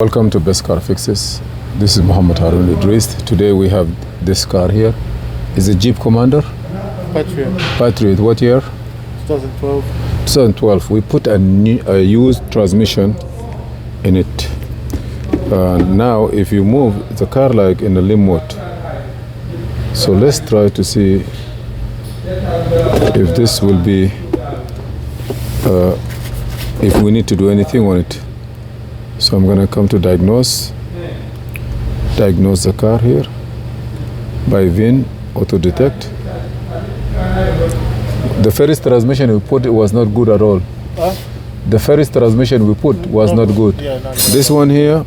Welcome to Best Car Fixes. This is Muhammad Harun Idris. Today we have this car here. Is it Jeep Commander? Patriot. Patriot, what year? 2012. 2012. We put a used transmission in it. Now if you move the car like in a limb mode. So let's try to see if this will be, if we need to do anything on it. So I'm gonna come to diagnose the car here by VIN auto detect. The first transmission we put was not good at all. Huh? The first transmission we put was not good. Yeah, this one here.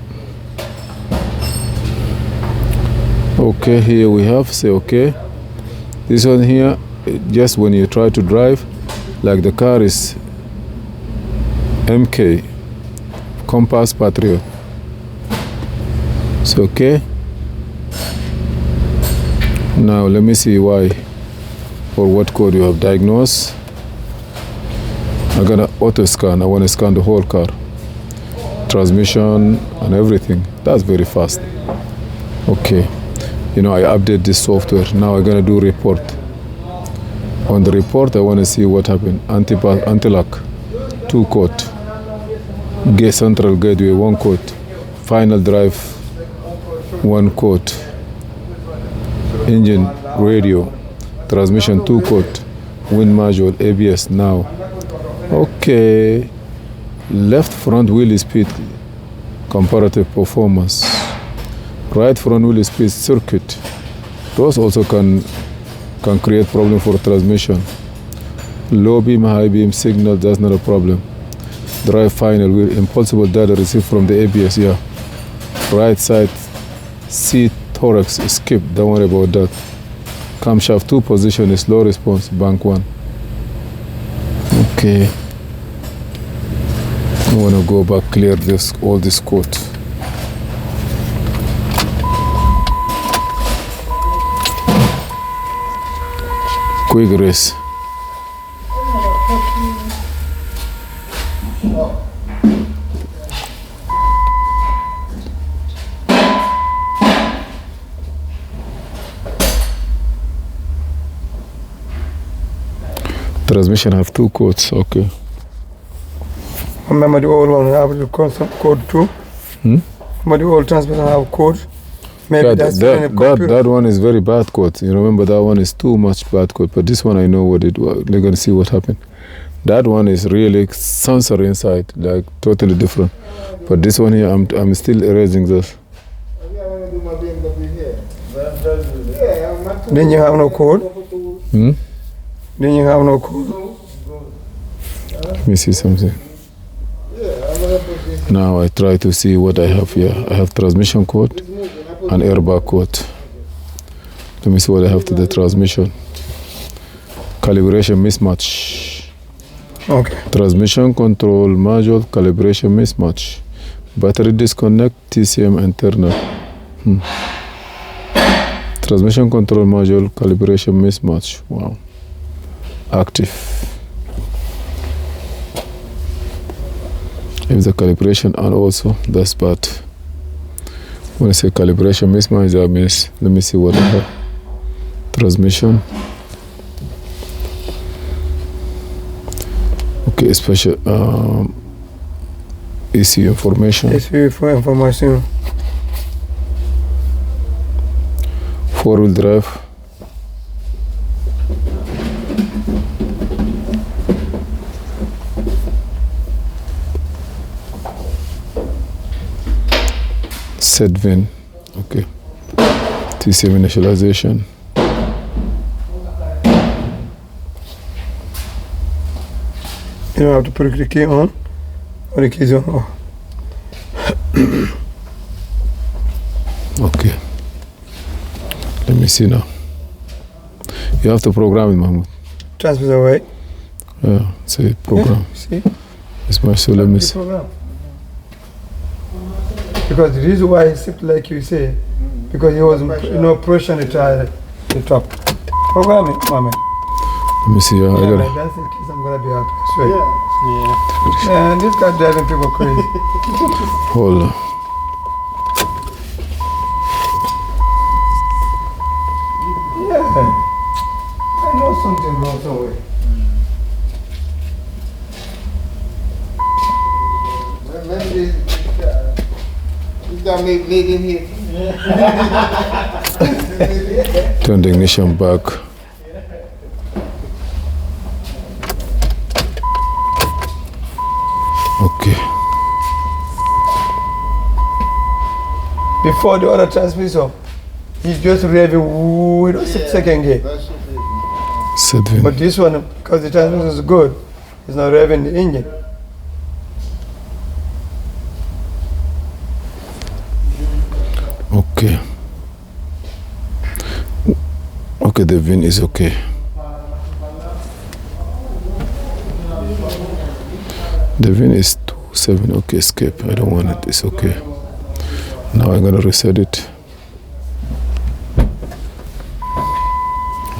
Okay, here we have, say okay. This one here, just when you try to drive, like the car is MK-Copass Patriot. It's okay. Now let me see why or what code you have diagnosed. I'm gonna auto scan. I want to scan the whole car, transmission and everything. That's very fast. Okay, you know, I update this software. Now I'm gonna do report. On the report I want to see what happened. Anti-lock 2 code, central gateway 1 code, final drive 1 code, engine radio, transmission 2 code, wind module, ABS. Now okay, left front wheel speed comparative performance, right front wheel speed circuit. Those also can create problem for transmission. Low beam, high beam signal, that's not a problem. Drive final wheel, impulsible data received from the ABS. Yeah, right side seat thorax skip, don't worry about that. Camshaft 2 position is low response, bank 1. Okay, I want to go back, clear this, all this code. Quick race. Transmission have 2 codes, okay. Remember the old one have the code too? Remember the old transmission have code? Maybe yeah, that one is very bad code. You remember that one is too much bad code, but this one I know what it was. They're gonna see what happened. That one is really sensor inside, like totally different. But this one here, I'm still erasing this. Then you have no code? Then you have no code? Let me see something. Now I try to see what I have here. I have transmission code and airbag code. Let me see what I have to the transmission. Calibration mismatch. Okay. Transmission control module calibration mismatch. Battery disconnect, TCM internal. Transmission control module calibration mismatch. Wow. Active. If the calibration and also that's bad. When I say calibration mismatch, that means, let me see what I have. Transmission. Okay, special ECU information. ECU for information. 4-wheel drive. Set VIN, okay. TCM initialization. You don't have to put the key on, or the keys on. Oh. Okay. Let me see now. You have to program it, Mahmoud. Transfer away. Yeah, say program. Yeah, see? It's my, so let me see. Program. Because the reason why he sipped like you say, because he was, pushing the top. Program it, my man. Let me see. I got it. That's in case I'm gonna be out. I swear. Yeah. Man, this guy driving people crazy. Hold on. I know something wrong somewhere. Well, maybe this guy made him here. Turn the ignition back. Okay. Before the other transmission, he's just revving with a 6-second gear. That shit is. Seven. But this one, because the transmission is good, it's not revving the engine. Okay. Okay, the VIN is okay. The VIN is 27. Okay, escape. I don't want it. It's okay. Now I'm gonna reset it.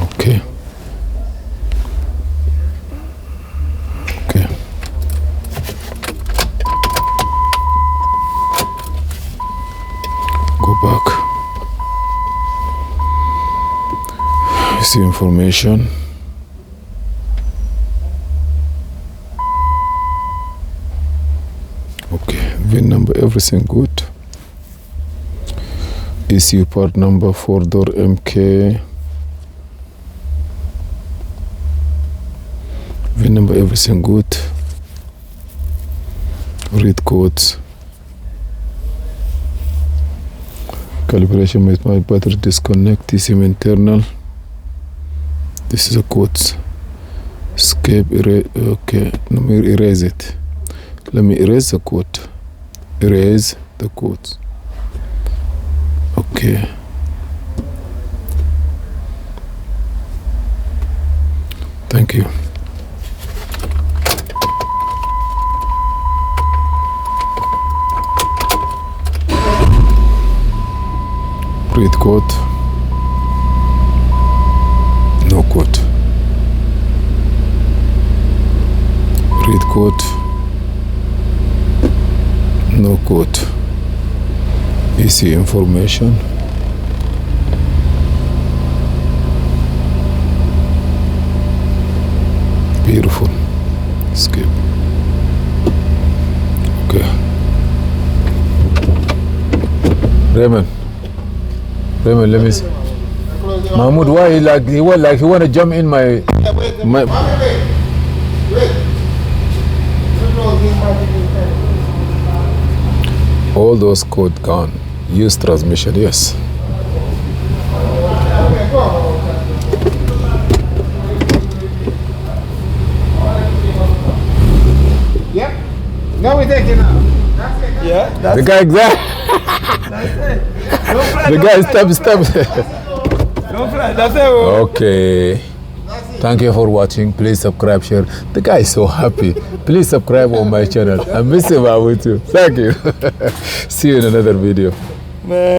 Okay. Okay. Go back. See information. Okay, VIN number, everything good. ECU part number, 4-door MK. VIN number, everything good. Read codes. Calibration with my battery disconnect, TCM internal. This is a quotes. Escape, erase. Okay, let me erase it. Let me erase the quote. Erase the quotes. Okay. Thank you. Read quote. No quote. Read quote. No quote. EC information. Beautiful. Skip. Okay. Raymond, let me see. Mahmoud, why he want to jump in my. All those code gone. Use transmission, yes. Yep. Now we take it now. Yeah, that's The guy exact. The guy step. no fly, that's it. Okay. Thank you for watching. Please subscribe, share. The guy is so happy. Please subscribe on my channel. I miss him out with you. Thank you. See you in another video. Man.